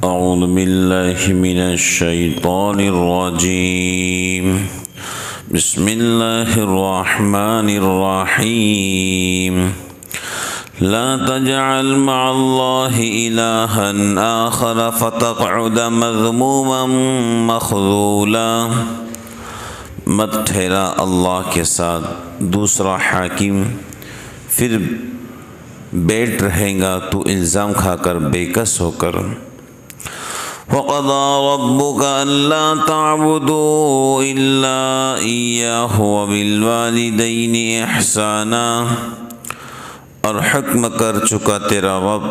أعوذ بالله من الشيطان الرجيم بسم الله الرحمن الرحيم لا تجعل مع الله إلها آخر فتقعد مذموما مخذولا۔ مت ٹھہرا اللہ کے ساتھ دوسرا حاکم، پھر بیٹھ رہے گا تو الزام کھا کر بے کس ہو کر۔ وَقَضَىٰ رَبُّكَ أَلَّا تَعْبُدُوا إِلَّا إِيَّاهُ وَبِالْوَالِدَيْنِ إِحْسَانًا، اور حکم کر چکا تیرا رب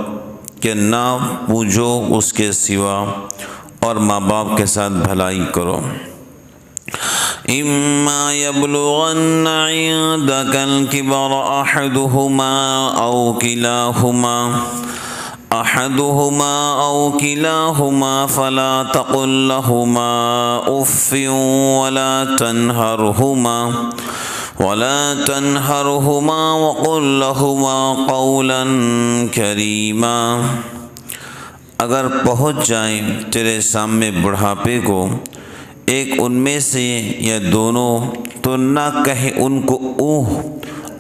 کہ نہ پوجو اس کے سوا اور ماں باپ کے ساتھ بھلائی کرو۔ إِمَّا يَبْلُغَنَّ عِندَكَ الْكِبَرَ أَحَدُهُمَا أَوْ كِلَاهُمَا فَلَا تَقُل لَّهُمَا أُفٍّ وَلَا تَنْهَرْهُمَا وَقُل لَّهُمَا قَوْلًا كَرِيمًا۔ اگر پہنچ جائیں تیرے سامنے بڑھاپے کو ایک ان میں سے یا دونوں، تو نہ کہے ان کو اوہ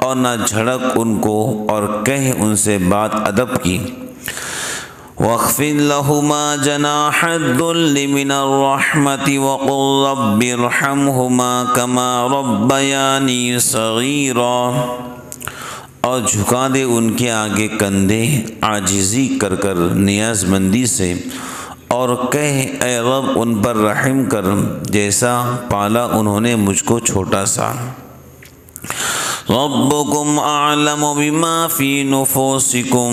اور نہ جھڑک ان کو، اور کہے ان سے بات ادب کی۔ وَاخْفِضْ لَهُمَا جَنَاحَ الذُّلِّ مِنَ الرَّحْمَةِ وَقُلْ رَبِّ ارْحَمْهُمَا كَمَا رَبَّيَانِي صَغِيرًا، اور جھکا دے ان کے آگے کندھے عاجزی کر کر نیاز مندی سے، اور کہے اے رب ان پر رحم کر جیسا پالا انہوں نے مجھ کو چھوٹا سا۔ ربکم اعلم بما فی نفوسکم،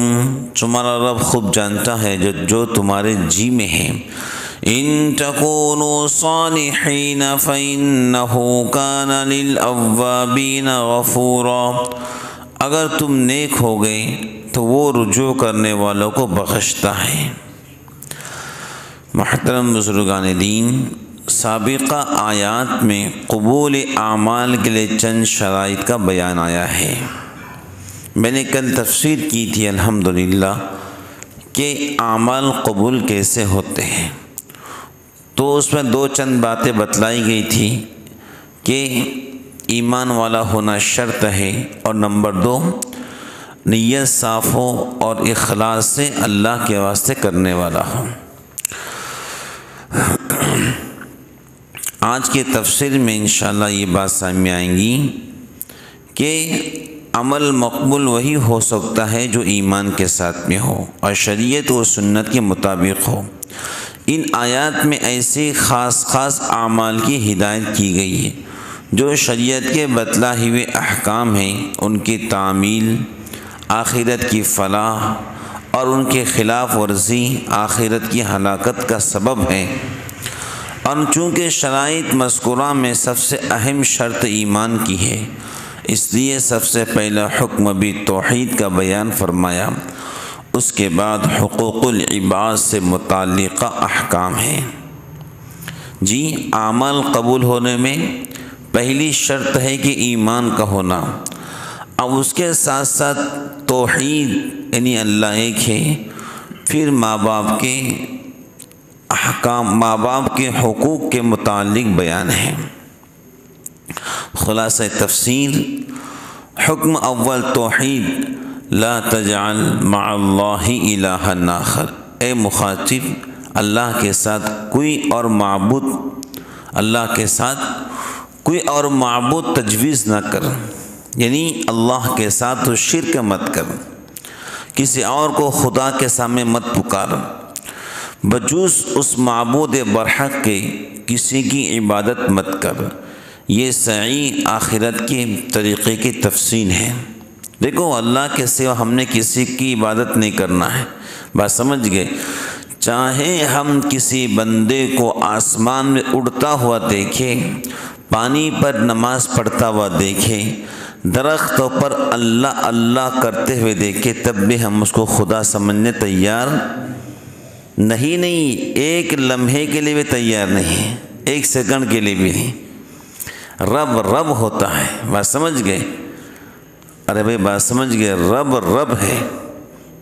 تمہارا رب خوب جانتا ہے جو تمہارے جی میں ہے۔ ان تکونوا صالحین فإنہ کان للأوابین غفورا، اگر تم نیک ہو گئے تو وہ رجوع کرنے والوں کو بخشتا ہے۔ محترم بزرگان دین، سابقہ آیات میں قبول اعمال کے لیے چند شرائط کا بیان آیا ہے۔ میں نے کل تفسیر کی تھی الحمدللہ کہ اعمال قبول کیسے ہوتے ہیں، تو اس میں چند باتیں بتلائی گئی تھی کہ ایمان والا ہونا شرط ہے، اور نمبر 2 نیت صاف ہو اور اخلاص سے اللہ کے واسطے کرنے والا ہو۔ آج کے تفسیر میں انشاءاللہ یہ بات سامنے آئیں گی کہ عمل مقبول وہی ہو سکتا ہے جو ایمان کے ساتھ میں ہو اور شریعت و سنت کے مطابق ہو۔ ان آیات میں ایسے خاص اعمال کی ہدایت کی گئی ہے جو شریعت کے بتلائے ہوئے احکام ہیں، ان کی تعمیل آخرت کی فلاح اور ان کے خلاف ورزی آخرت کی ہلاکت کا سبب ہے۔ اور چونکہ شرائط مذکورہ میں سب سے اہم شرط ایمان کی ہے، اس لیے سب سے پہلا حکم بھی توحید کا بیان فرمایا، اس کے بعد حقوق العباد سے متعلقہ احکام ہیں۔ جی، اعمال قبول ہونے میں پہلی شرط ہے کہ ایمان کا ہونا، اب اس کے ساتھ ساتھ توحید یعنی اللہ ایک ہے، پھر ماں باپ کے احکام، ماں باپ کے حقوق کے متعلق بیان ہے۔ خلاصہ تفسیر، حکم اول توحید، لا تجعل مع اللہ الہا آخر، اے مخاطب اللہ کے ساتھ کوئی اور معبود تجویز نہ کر، یعنی اللہ کے ساتھ تو شرک مت کر، کسی اور کو خدا کے سامنے مت پکار، بجوز اس معبود برحق کے کسی کی عبادت مت کر۔ یہ صحیح آخرت کے طریقے کی تفصیل ہے۔ دیکھو، اللہ کے سوا ہم نے کسی کی عبادت نہیں کرنا ہے، بات سمجھ گئے؟ چاہے ہم کسی بندے کو آسمان میں اڑتا ہوا دیکھیں، پانی پر نماز پڑھتا ہوا دیکھیں، درختوں پر اللہ اللہ کرتے ہوئے دیکھیں، تب بھی ہم اس کو خدا سمجھنے تیار نہیں، ایک لمحے کے لیے بھی تیار نہیں، ایک سیکنڈ کے لیے بھی نہیں۔ رب ہوتا ہے، بات سمجھ گئے؟ ارے بھائی بات سمجھ گئے؟ رب ہے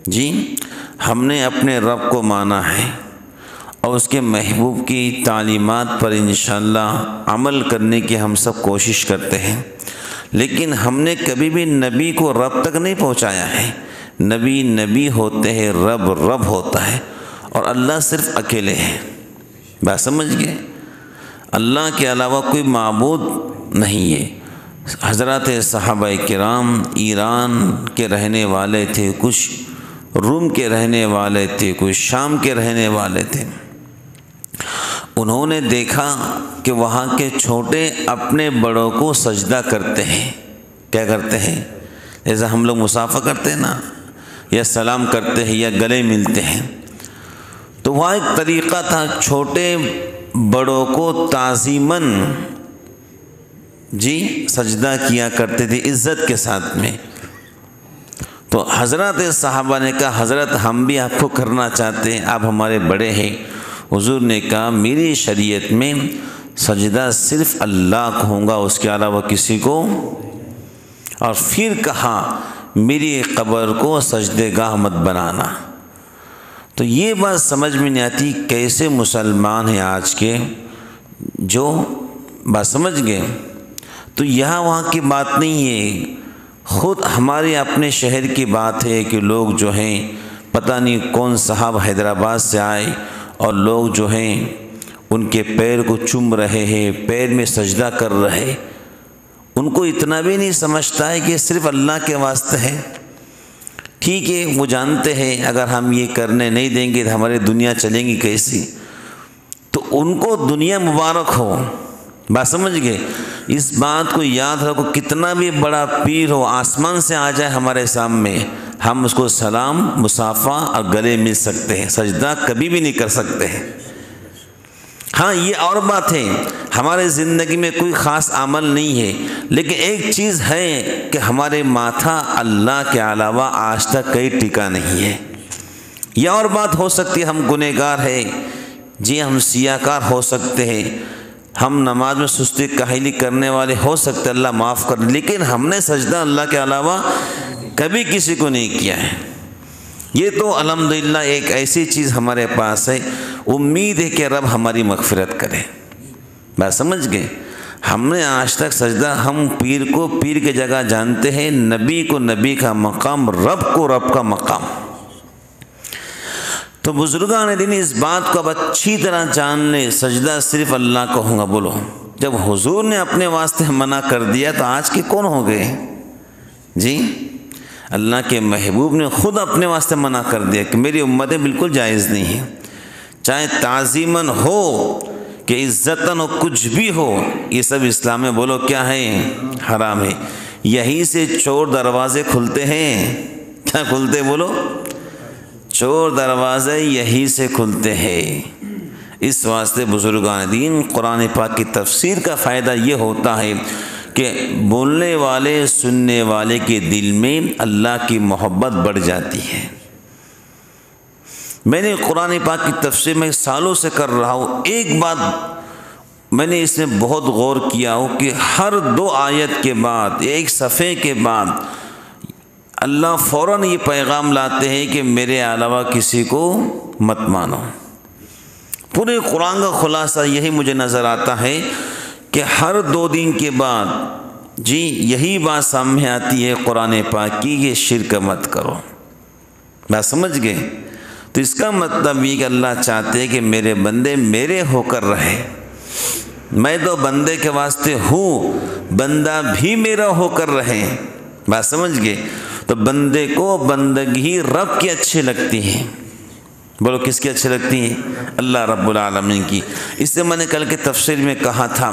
جی، ہم نے اپنے رب کو مانا ہے، اور اس کے محبوب کی تعلیمات پر انشاءاللہ عمل کرنے کی ہم سب کوشش کرتے ہیں، لیکن ہم نے کبھی بھی نبی کو رب تک نہیں پہنچایا ہے۔ نبی نبی ہوتے ہیں، رب رب ہوتا ہے، اور اللہ صرف اکیلے ہیں۔ بات سمجھ گئے؟ اللہ کے علاوہ کوئی معبود نہیں ہے۔ حضرات صحابہ کرام ایران کے رہنے والے تھے، کچھ روم کے رہنے والے تھے، کچھ شام کے رہنے والے تھے۔ انہوں نے دیکھا کہ وہاں کے چھوٹے اپنے بڑوں کو سجدہ کرتے ہیں۔ کیا کرتے ہیں؟ جیسا ہم لوگ مصافحہ کرتے ہیں نا، یا سلام کرتے ہیں یا گلے ملتے ہیں، تو وہاں ایک طریقہ تھا، چھوٹے بڑوں کو تعظیماً سجدہ کیا کرتے تھے عزت کے ساتھ میں۔ تو حضرات صحابہ نے کہا حضرت ہم بھی آپ کو کرنا چاہتے ہیں، آپ ہمارے بڑے ہیں۔ حضور نے کہا میری شریعت میں سجدہ صرف اللہ کو ہوگا، اس کے علاوہ کسی کو، اور پھر کہا میری قبر کو سجدے گاہ مت بنانا۔ تو یہ بات سمجھ میں نہیں آتی کیسے مسلمان ہیں آج کے، جو بات سمجھ گئے۔ تو یہاں وہاں کی بات نہیں ہے، خود ہمارے اپنے شہر کی بات ہے کہ لوگ جو ہیں پتہ نہیں کون صاحب حیدرآباد سے آئے، اور لوگ جو ہیں ان کے پیر کو چوم رہے ہیں، پیر میں سجدہ کر رہے۔ ان کو اتنا بھی نہیں سمجھتا ہے کہ صرف اللہ کے واسطے ہے۔ ٹھیک ہے، وہ جانتے ہیں اگر ہم یہ کرنے نہیں دیں گے تو ہماری دنیا چلیں گی کیسی، تو ان کو دنیا مبارک ہو۔ بات سمجھ گئے؟ اس بات کو یاد رکھو، کتنا بھی بڑا پیر ہو، آسمان سے آ جائے ہمارے سامنے، ہم اس کو سلام مصافحہ اور گلے مل سکتے ہیں، سجدہ کبھی بھی نہیں کر سکتے ہیں۔ ہاں یہ اور بات ہے، ہمارے زندگی میں کوئی خاص عمل نہیں ہے، لیکن ایک چیز ہے کہ ہمارے ماتھا اللہ کے علاوہ آج تک کہیں ٹکا نہیں ہے۔ یہ اور بات ہو سکتی ہے ہم گنہگار ہیں، جی ہم سیاہکار ہو سکتے ہیں، ہم نماز میں سستی کاہلی کرنے والے ہو سکتے، اللہ معاف کر، لیکن ہم نے سجدہ اللہ کے علاوہ کبھی کسی کو نہیں کیا ہے۔ یہ تو الحمدللہ ایک ایسی چیز ہمارے پاس ہے، امید ہے کہ رب ہماری مغفرت کرے۔ بات سمجھ گئے؟ ہم نے آج تک سجدہ، ہم پیر کو پیر کی جگہ جانتے ہیں، نبی کو نبی کا مقام، رب کو رب کا مقام۔ تو بزرگان دین اس بات کو اب اچھی طرح جان لیں، سجدہ صرف اللہ کو ہوگا۔ بولو، جب حضور نے اپنے واسطے منع کر دیا تو آج کے کون ہو گئے؟ جی اللہ کے محبوب نے خود اپنے واسطے منع کر دیا کہ میری امتیں بالکل جائز نہیں ہیں، چاہے تعظیماً ہو کہ عزتاً ہو، کچھ بھی ہو، یہ سب اسلام میں بولو کیا ہے؟ حرام ہے۔ یہی سے چور دروازے کھلتے ہیں، کیا کھلتے بولو؟ چور دروازے یہی سے کھلتے ہیں۔ اس واسطے بزرگان دین قرآن پاک کی تفسیر کا فائدہ یہ ہوتا ہے کہ بولنے والے سننے والے کے دل میں اللہ کی محبت بڑھ جاتی ہے۔ میں نے قرآن پاک کی تفسیر میں سالوں سے کر رہا ہوں، ایک بات میں نے اس میں بہت غور کیا ہو کہ ہر 2 آیت کے بعد، ایک صفحے کے بعد اللہ فوراً یہ پیغام لاتے ہیں کہ میرے علاوہ کسی کو مت مانو۔ پورے قرآن کا خلاصہ یہی مجھے نظر آتا ہے کہ ہر 2 دن کے بعد یہی بات سامنے آتی ہے قرآن پاک کی کہ شرک مت کرو۔ بات سمجھ گئے؟ تو اس کا مطلب یہ کہ اللہ چاہتے ہیں کہ میرے بندے میرے ہو کر رہے، میں تو بندے کے واسطے ہوں، بندہ بھی میرا ہو کر رہے۔ بات سمجھ گئے؟ تو بندے کو بندگی رب کی اچھی لگتی ہے۔ بولو کس کی اچھی لگتی ہے؟ اللہ رب العالمین کی۔ اس سے میں نے کل کے تفسیر میں کہا تھا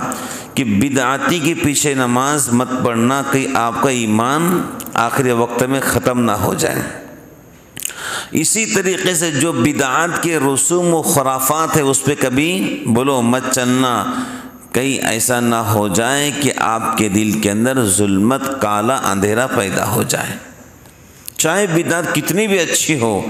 کہ بدعاتی کے پیچھے نماز مت پڑھنا کہ آپ کا ایمان آخری وقت میں ختم نہ ہو جائے۔ اسی طریقے سے جو بدعات کے رسوم و خرافات ہے اس پہ کبھی بولو مت چلنا، کہیں ایسا نہ ہو جائے کہ آپ کے دل کے اندر ظلمت، کالا اندھیرا پیدا ہو جائے۔ چاہے بدعت کتنی بھی اچھی ہو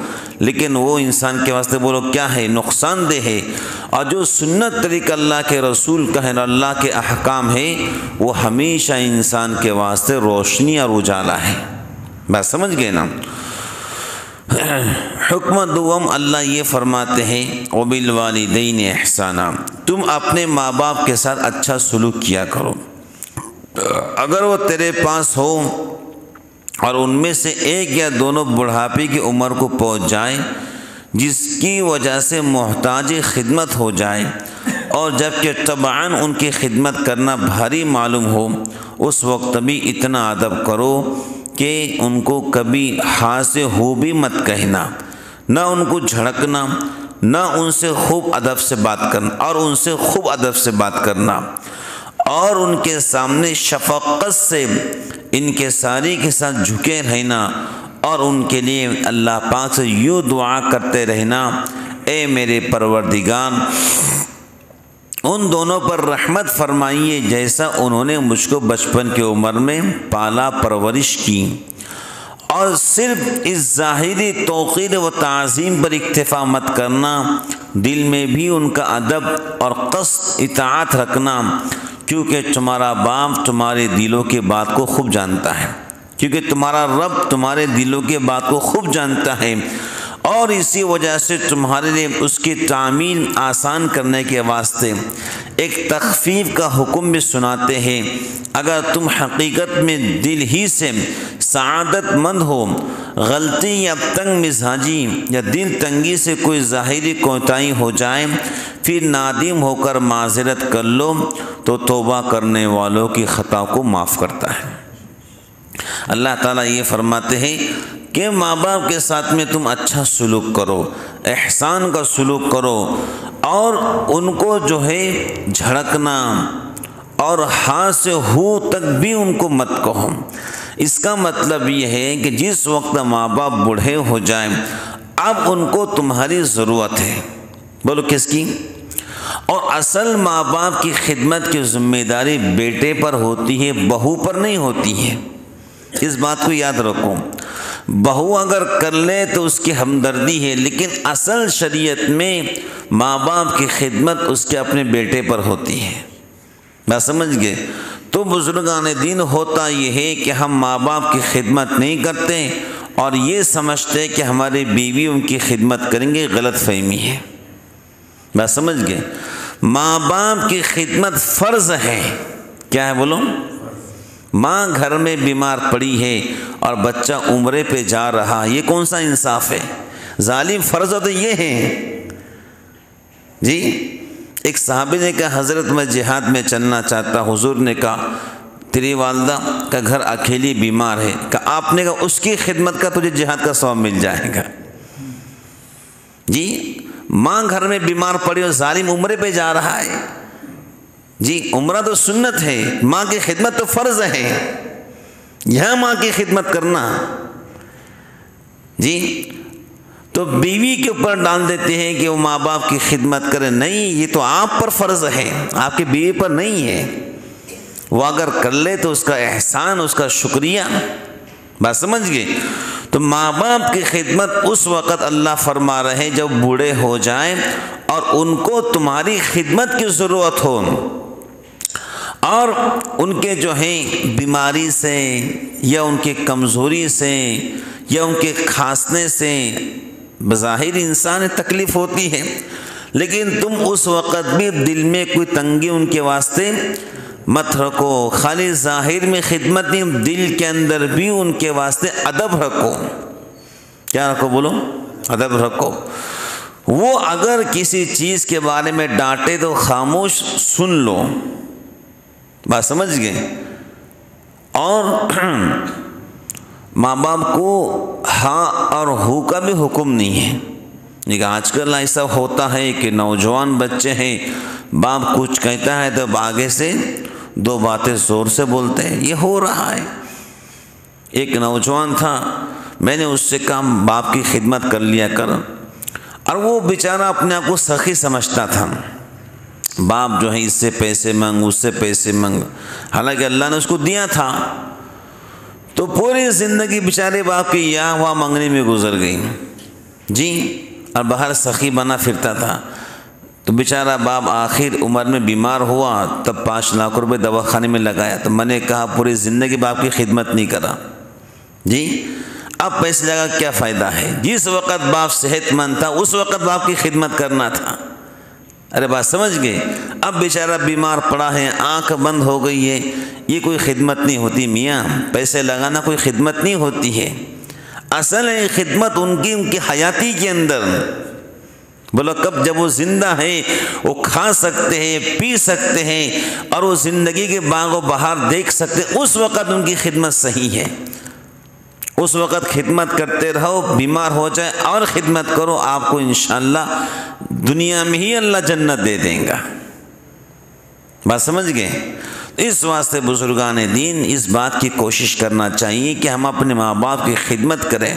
لیکن وہ انسان کے واسطے بولو کیا ہے؟ نقصان دہ ہے۔ اور جو سنت طریقہ اللہ کے رسول کا ہے، اللہ کے احکام ہے، وہ ہمیشہ انسان کے واسطے روشنی اور اجالا ہے۔ بات سمجھ گئے نا؟ حکم دوم اللہ یہ فرماتے ہیں وبالوالدین احسانا، تم اپنے ماں باپ کے ساتھ اچھا سلوک کیا کرو، اگر وہ تیرے پاس ہو اور ان میں سے ایک یا دونوں بڑھاپے کی عمر کو پہنچ جائے جس کی وجہ سے محتاج خدمت ہو جائے، اور جبکہ طبعاً ان کی خدمت کرنا بھاری معلوم ہو، اس وقت بھی اتنا ادب کرو کہ ان کو کبھی ہاں سے ہو بھی مت کہنا، نہ ان کو جھڑکنا، نہ ان سے خوب ادب سے بات کرنا، اور ان کے سامنے شفقت سے انکساری کے ساتھ جھکے رہنا، اور ان کے لیے اللہ پاک سے یوں دعا کرتے رہنا، اے میرے پروردگار ان دونوں پر رحمت فرمائیے جیسا انہوں نے مجھ کو بچپن کی عمر میں پالا پرورش کی، اور صرف اس ظاہری توقیر و تعظیم پر اکتفا مت کرنا، دل میں بھی ان کا ادب اور قصد اطاعت رکھنا، کیونکہ تمہارا باپ تمہارے دلوں کے بات کو خوب جانتا ہے، کیونکہ تمہارا رب تمہارے دلوں کے بات کو خوب جانتا ہے، اور اسی وجہ سے تمہارے لیے اس کی تعمیل آسان کرنے کے واسطے ایک تخفیف کا حکم بھی سناتے ہیں۔ اگر تم حقیقت میں دل ہی سے سعادت مند ہو، غلطی یا تنگ مزاجی یا دل تنگی سے کوئی ظاہری کوتاہی ہو جائے، پھر نادم ہو کر معذرت کر لو تو توبہ کرنے والوں کی خطا کو معاف کرتا ہے۔ اللہ تعالیٰ یہ فرماتے ہیں کہ ماں باپ کے ساتھ میں تم اچھا سلوک کرو، احسان کا سلوک کرو، اور ان کو جو ہے جھڑکنا اور ہاں سے ہو تک بھی ان کو مت کہو۔ اس کا مطلب یہ ہے کہ جس وقت ماں باپ بوڑھے ہو جائیں اب ان کو تمہاری ضرورت ہے، بولو کس کی؟ اور اصل ماں باپ کی خدمت کی ذمہ داری بیٹے پر ہوتی ہے، بہو پر نہیں ہوتی ہے، اس بات کو یاد رکھو۔ بہو اگر کر لے تو اس کی ہمدردی ہے، لیکن اصل شریعت میں ماں باپ کی خدمت اس کے اپنے بیٹے پر ہوتی ہے، بات سمجھ گئے؟ تو بزرگان دین ہوتا یہ ہے کہ ہم ماں باپ کی خدمت نہیں کرتے اور یہ سمجھتے کہ ہماری بیوی ان کی خدمت کریں گے، غلط فہمی ہے، بات سمجھ گئے؟ ماں باپ کی خدمت فرض ہے، کیا ہے بولو؟ ماں گھر میں بیمار پڑی ہے اور بچہ عمرے پہ جا رہا، یہ کون سا انصاف ہے؟ ظالم فرض تو یہ ہے جی۔ ایک صحابی نے کہا حضرت میں جہاد میں چلنا چاہتا، حضور نے کہا تیری والدہ کا گھر اکیلی بیمار ہے، کہا آپ نے کہا اس کی خدمت کا تجھے جہاد کا ثواب مل جائے گا جی۔ ماں گھر میں بیمار پڑی اور ظالم عمرے پہ جا رہا ہے جی، عمرہ تو سنت ہے، ماں کی خدمت تو فرض ہے، یہاں ماں کی خدمت کرنا جی۔ تو بیوی کے اوپر ڈال دیتے ہیں کہ وہ ماں باپ کی خدمت کرے، نہیں، یہ تو آپ پر فرض ہے، آپ کی بیوی پر نہیں ہے۔ وہ اگر کر لے تو اس کا احسان، اس کا شکریہ، بات سمجھ گئے؟ تو ماں باپ کی خدمت اس وقت اللہ فرما رہے جب بوڑھے ہو جائیں اور ان کو تمہاری خدمت کی ضرورت ہو، اور ان کے جو ہیں بیماری سے یا ان کی کمزوری سے یا ان کے کھانسنے سے بظاہر انسان تکلیف ہوتی ہے، لیکن تم اس وقت بھی دل میں کوئی تنگی ان کے واسطے مت رکھو، خالی ظاہر میں خدمت نہیں، دل کے اندر بھی ان کے واسطے ادب رکھو۔ کیا رکھو بولو؟ ادب رکھو۔ وہ اگر کسی چیز کے بارے میں ڈانٹے تو خاموش سن لو، بات سمجھ گئے؟ اور ماں باپ کو ہاں اور ہو کا بھی حکم نہیں ہے، لیکن آج کل ایسا ہوتا ہے کہ نوجوان بچے ہیں، باپ کچھ کہتا ہے تو آگے سے دو باتیں زور سے بولتے ہیں، یہ ہو رہا ہے۔ ایک نوجوان تھا، میں نے اس سے کہا باپ کی خدمت کر لیا کر، اور وہ بیچارہ اپنے آپ کو سخی سمجھتا تھا، باپ جو ہے اس سے پیسے مانگ، اس سے پیسے مانگ، حالانکہ اللہ نے اس کو دیا تھا۔ تو پوری زندگی بیچارے باپ کی یہاں وہاں مانگنے میں گزر گئی جی، اور باہر سخی بنا پھرتا تھا۔ تو بیچارہ باپ آخر عمر میں بیمار ہوا، تب 5 لاکھ روپے دواخانے میں لگایا۔ تو میں نے کہا پوری زندگی باپ کی خدمت نہیں کرا جی، اب پیسے لگا کیا فائدہ ہے؟ جس وقت باپ صحت مند تھا اس وقت باپ کی خدمت کرنا تھا۔ ارے بات سمجھ گئے؟ اب بیچارہ بیمار پڑا ہے، آنکھ بند ہو گئی ہے، یہ کوئی خدمت نہیں ہوتی میاں، پیسے لگانا کوئی خدمت نہیں ہوتی ہے۔ اصل ہے خدمت ان کی حیاتی کے اندر، بولو کب؟ جب وہ زندہ ہے، وہ کھا سکتے ہیں، پی سکتے ہیں، اور وہ زندگی کے باغ و بہار دیکھ سکتے، اس وقت ان کی خدمت صحیح ہے۔ اس وقت خدمت کرتے رہو، بیمار ہو جائے اور خدمت کرو، آپ کو انشاءاللہ دنیا میں ہی اللہ جنت دے دیں گا۔ بات سمجھ گئے؟ اس واسطے بزرگان دین اس بات کی کوشش کرنا چاہیے کہ ہم اپنے ماں باپ کی خدمت کریں،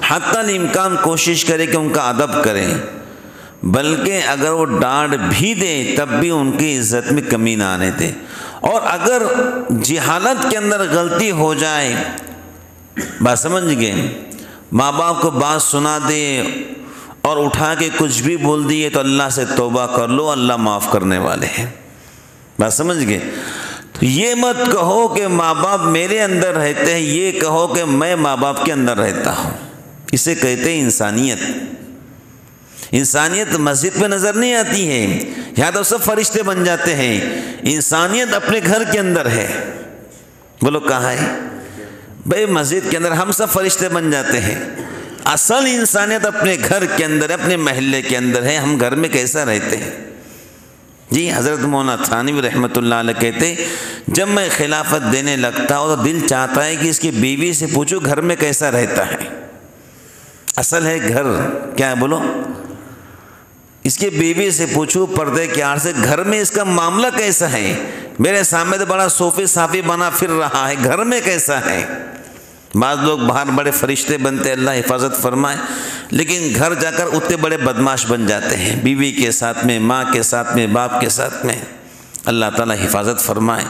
حتی الامکان کوشش کریں کہ ان کا ادب کریں، بلکہ اگر وہ ڈانٹ بھی دے تب بھی ان کی عزت میں کمی نہ آنے دے، اور اگر جہالت کے اندر غلطی ہو جائے، بات سمجھ گئے، ماں باپ کو بات سنا دے اور اٹھا کے کچھ بھی بول دیے تو اللہ سے توبہ کر لو، اللہ معاف کرنے والے ہیں۔ بات سمجھ گئے؟ تو یہ مت کہو کہ ماں باپ میرے اندر رہتے ہیں، یہ کہو کہ میں ماں باپ کے اندر رہتا ہوں۔ اسے کہتے ہیں انسانیت۔ انسانیت مسجد میں نظر نہیں آتی ہے، یہاں تو سب فرشتے بن جاتے ہیں۔ انسانیت اپنے گھر کے اندر ہے۔ بولو کہاں ہے؟ بھئی مسجد کے اندر ہم سب فرشتے بن جاتے ہیں، اصل انسانیت اپنے گھر کے اندر، اپنے محلے کے اندر ہے۔ ہم گھر میں کیسا رہتے ہیں؟ جی حضرت مولانا تھانوی رحمۃ اللہ علیہ کہتے، جب میں خلافت دینے لگتا ہوں تو دل چاہتا ہے کہ اس کی بیوی سے پوچھو گھر میں کیسا رہتا ہے۔ اصل ہے گھر کیا ہے؟ بولو، اس کی بیوی سے پوچھو پردے کے آڑ سے گھر میں اس کا معاملہ کیسا ہے؟ میرے سامنے تو بڑا صوفی صافی بنا پھر رہا ہے، گھر میں کیسا ہے؟ بعض لوگ باہر بڑے فرشتے بنتے، اللہ حفاظت فرمائے، لیکن گھر جا کر اتنے بڑے بدماش بن جاتے ہیں، بیوی کے ساتھ میں، ماں کے ساتھ میں، باپ کے ساتھ میں۔ اللہ تعالیٰ حفاظت فرمائے۔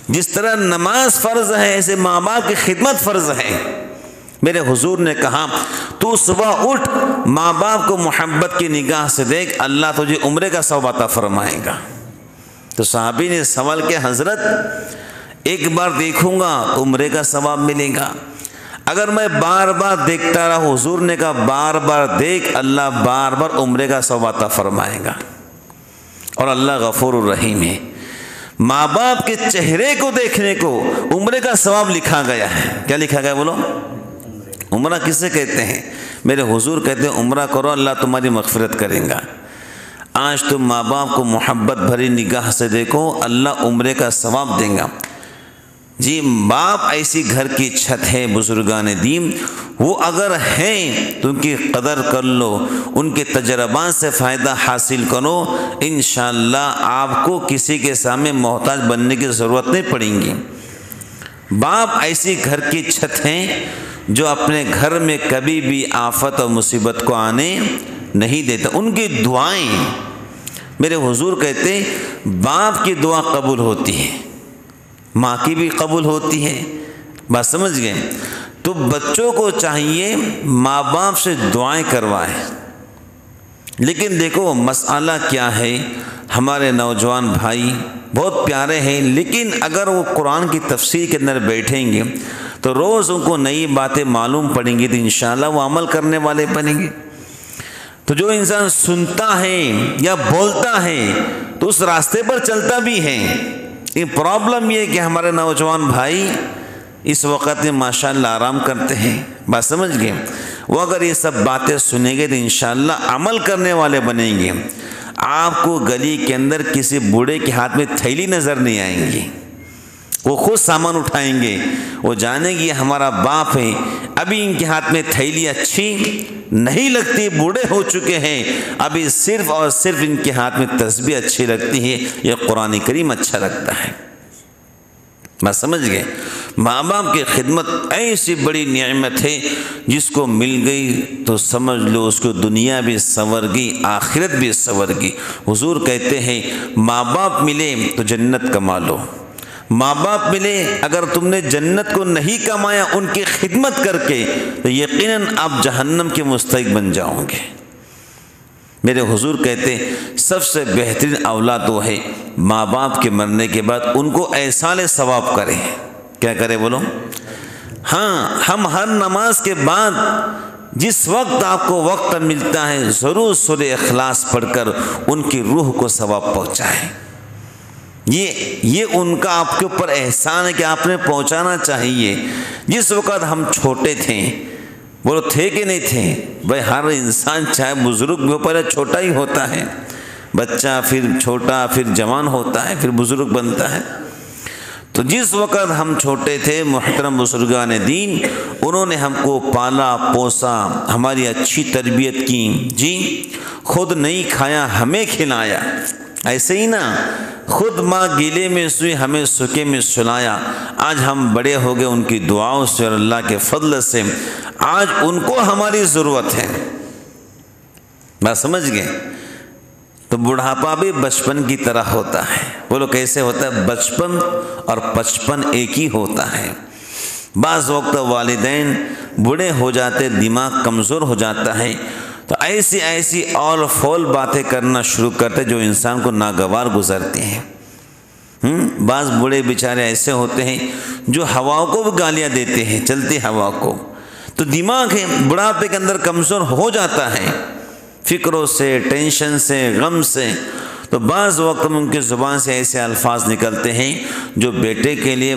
جس طرح نماز فرض ہے ایسے ماں باپ کی خدمت فرض ہے۔ میرے حضور نے کہا تو صبح اٹھ ماں باپ کو محبت کی نگاہ سے دیکھ، اللہ تجھے عمرے کا ثواب عطا فرمائے گا۔ تو صحابی نے سوال کیا، حضرت ایک بار دیکھوں گا عمرے کا ثواب ملے گا، اگر میں بار بار دیکھتا رہا، حضور نے کہا بار بار دیکھ، اللہ بار بار عمرے کا ثواب عطا فرمائے گا، اور اللہ غفور الرحیم ہے۔ ماں باپ کے چہرے کو دیکھنے کو عمرے کا ثواب لکھا گیا ہے۔ کیا لکھا گیا بولو؟ عمرہ کسے کہتے ہیں؟ میرے حضور کہتے ہیں عمرہ کرو اللہ تمہاری مغفرت کرے گا۔ آج تم ماں باپ کو محبت بھری نگاہ سے دیکھو، اللہ عمرے کا ثواب دیں گا۔ جی باپ ایسی گھر کی چھت ہے بزرگان دین، وہ اگر ہیں تو ان کی قدر کر لو، ان کے تجربات سے فائدہ حاصل کرو، انشاءاللہ آپ کو کسی کے سامنے محتاج بننے کی ضرورت نہیں پڑیں گی۔ باپ ایسی گھر کی چھت ہیں جو اپنے گھر میں کبھی بھی آفت اور مصیبت کو آنے نہیں دیتا۔ ان کی دعائیں، میرے حضور کہتے باپ کی دعا قبول ہوتی ہے، ماں کی بھی قبول ہوتی ہے۔ بات سمجھ گئے؟ تو بچوں کو چاہیے ماں باپ سے دعائیں کروائیں۔ لیکن دیکھو مسئلہ کیا ہے، ہمارے نوجوان بھائی بہت پیارے ہیں، لیکن اگر وہ قرآن کی تفسیر کے اندر بیٹھیں گے تو روز ان کو نئی باتیں معلوم پڑیں گی، تو انشاءاللہ وہ عمل کرنے والے بنیں گے۔ تو جو انسان سنتا ہے یا بولتا ہے تو اس راستے پر چلتا بھی ہے۔ یہ پرابلم یہ ہے کہ ہمارے نوجوان بھائی اس وقت میں ماشاءاللہ آرام کرتے ہیں۔ بات سمجھ گئے؟ وہ اگر یہ سب باتیں سنیں گے تو انشاءاللہ عمل کرنے والے بنیں گے۔ آپ کو گلی کے اندر کسی بوڑھے کے ہاتھ میں تھیلی نظر نہیں آئیں گی، وہ خود سامان اٹھائیں گے، وہ جانیں گے یہ ہمارا باپ ہے۔ ابھی ان کے ہاتھ میں تھیلی اچھی نہیں لگتی، بوڑھے ہو چکے ہیں، ابھی صرف اور صرف ان کے ہاتھ میں تسبیح اچھی لگتی ہے، یہ قرآن کریم اچھا لگتا ہے۔ بات سمجھ گئے؟ ماں باپ کی خدمت ایسی بڑی نعمت ہے، جس کو مل گئی تو سمجھ لو اس کو دنیا بھی سنور گئی، آخرت بھی سنور گئی۔ حضور کہتے ہیں ماں باپ ملے تو جنت کما لو، ماں باپ ملے اگر تم نے جنت کو نہیں کمایا ان کی خدمت کر کے تو یقیناً آپ جہنم کے مستحق بن جاؤ گے۔ میرے حضور کہتے سب سے بہترین اولاد وہ ہے ماں باپ کے مرنے کے بعد ان کو ایصال ثواب کرے۔ کیا کرے بولو؟ ہاں ہم ہر نماز کے بعد جس وقت آپ کو وقت ملتا ہے ضرور سورہ اخلاص پڑھ کر ان کی روح کو ثواب پہنچائیں۔ یہ ان کا آپ کے اوپر احسان ہے کہ آپ نے پہنچانا چاہیے۔ جس وقت ہم چھوٹے تھے، وہ تھے کہ نہیں تھے بھائی، ہر انسان چاہے بزرگ بھی ہو پہلے چھوٹا ہی ہوتا ہے، بچہ پھر چھوٹا پھر جوان ہوتا ہے پھر بزرگ بنتا ہے۔ تو جس وقت ہم چھوٹے تھے محترم بزرگان دین انہوں نے ہم کو پالا پوسا، ہماری اچھی تربیت کی، جی خود نہیں کھایا ہمیں کھلایا، ایسے ہی نا خود ماں گیلے میں سوئی ہمیں سکے میں سلایا۔ آج ہم بڑے ہو گئے ان کی دعاؤں سے اور اللہ کے فضل سے، آج ان کو ہماری ضرورت ہے۔ بات سمجھ گئے؟ تو بڑھاپا بھی بچپن کی طرح ہوتا ہے۔ بولو کیسے ہوتا ہے؟ بچپن اور بچپن ایک ہی ہوتا ہے۔ بعض وقت والدین بوڑھے ہو جاتے، دماغ کمزور ہو جاتا ہے، تو ایسی اول فول باتیں کرنا شروع کرتے جو انسان کو ناگوار گزرتے ہیں۔ بعض بوڑھے بیچارے ایسے ہوتے ہیں جو ہواؤں کو بھی گالیاں دیتے ہیں، چلتی ہوا کو، تو دماغ ہے بڑھاپے کے اندر کمزور ہو جاتا ہے، فکروں سے، ٹینشن سے، غم سے۔ تو بعض وقت میں ان کی زبان سے ایسے الفاظ نکلتے ہیں جو بیٹے کے لیے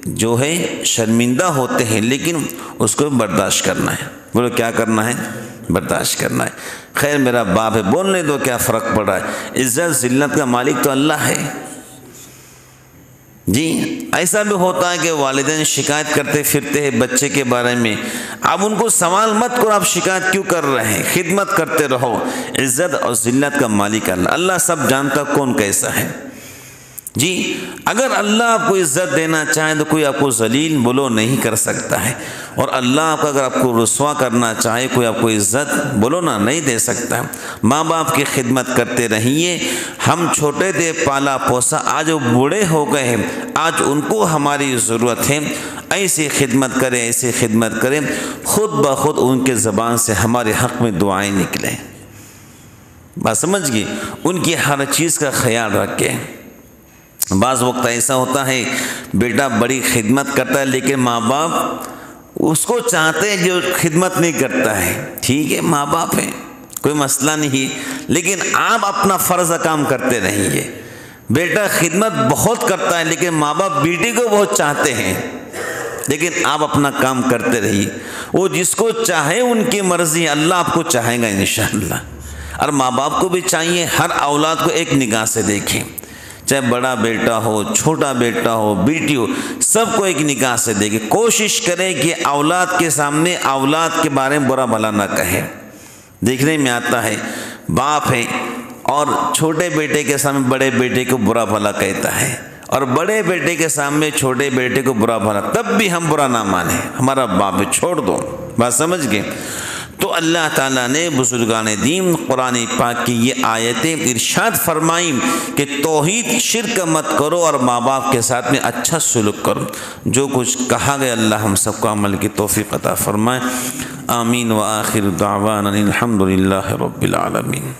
جو ہے شرمندہ ہوتے ہیں، لیکن اس کو برداشت کرنا ہے۔ بولو کیا کرنا ہے؟ برداشت کرنا ہے۔ خیر میرا باپ ہے، بولنے دو، کیا فرق پڑ رہا ہے؟ عزت ذلت کا مالک تو اللہ ہے۔ جی ایسا بھی ہوتا ہے کہ والدین شکایت کرتے پھرتے ہیں بچے کے بارے میں، اب ان کو سوال مت کرو آپ شکایت کیوں کر رہے ہیں، خدمت کرتے رہو۔ عزت اور ذلت کا مالک اللہ، اللہ سب جانتا کون کیسا ہے۔ جی اگر اللہ آپ کو عزت دینا چاہے تو کوئی آپ کو ذلیل بولو نہیں کر سکتا ہے، اور اللہ اگر آپ کو رسوا کرنا چاہے کوئی آپ کو عزت بولو نہ نہیں دے سکتا ہے۔ ماں باپ کی خدمت کرتے رہیے۔ ہم چھوٹے تھے پالا پوسا، آج وہ بوڑھے ہو گئے ہیں، آج ان کو ہماری ضرورت ہے۔ ایسی خدمت کریں، ایسی خدمت کریں، خود بخود ان کے زبان سے ہمارے حق میں دعائیں نکلیں۔ بات سمجھ گئی؟ ان کی ہر چیز کا خیال رکھیں۔ بعض وقت ایسا ہوتا ہے بیٹا بڑی خدمت کرتا ہے لیکن ماں باپ اس کو چاہتے ہیں جو خدمت نہیں کرتا ہے۔ ٹھیک ہے، ماں باپ ہیں، کوئی مسئلہ نہیں، لیکن آپ اپنا فرض کام کرتے رہیے۔ بیٹا خدمت بہت کرتا ہے لیکن ماں باپ بیٹی کو بہت چاہتے ہیں، لیکن آپ اپنا کام کرتے رہیے۔ وہ جس کو چاہے ان کی مرضی، اللہ آپ کو چاہے گا انشاءاللہ۔ اور ماں باپ کو بھی چاہیے ہر اولاد کو ایک نگاہ سے دیکھیں، چاہے بڑا بیٹا ہو، چھوٹا بیٹا ہو، بیٹی ہو، سب کو ایک نگاہ سے دیکھیں۔ کوشش کریں کہ اولاد کے سامنے اولاد کے بارے میں برا بھلا نہ کہیں۔ دیکھنے میں آتا ہے باپ ہے اور چھوٹے بیٹے کے سامنے بڑے بیٹے کو برا بھلا کہتا ہے، اور بڑے بیٹے کے سامنے چھوٹے بیٹے کو برا بھلا، تب بھی ہم برا نہ مانیں، ہمارا باپ ہے چھوڑ دو۔ بات سمجھ گئے؟ تو اللہ تعالیٰ نے بزرگان دین قرآن پاک کی یہ آیتیں ارشاد فرمائیں کہ توحید شرک مت کرو اور ماں باپ کے ساتھ میں اچھا سلوک کرو۔ جو کچھ کہا گیا اللہ ہم سب کو عمل کی توفیق عطا فرمائے۔ آمین۔ وآخر دعوانا الحمد للہ رب العالمین۔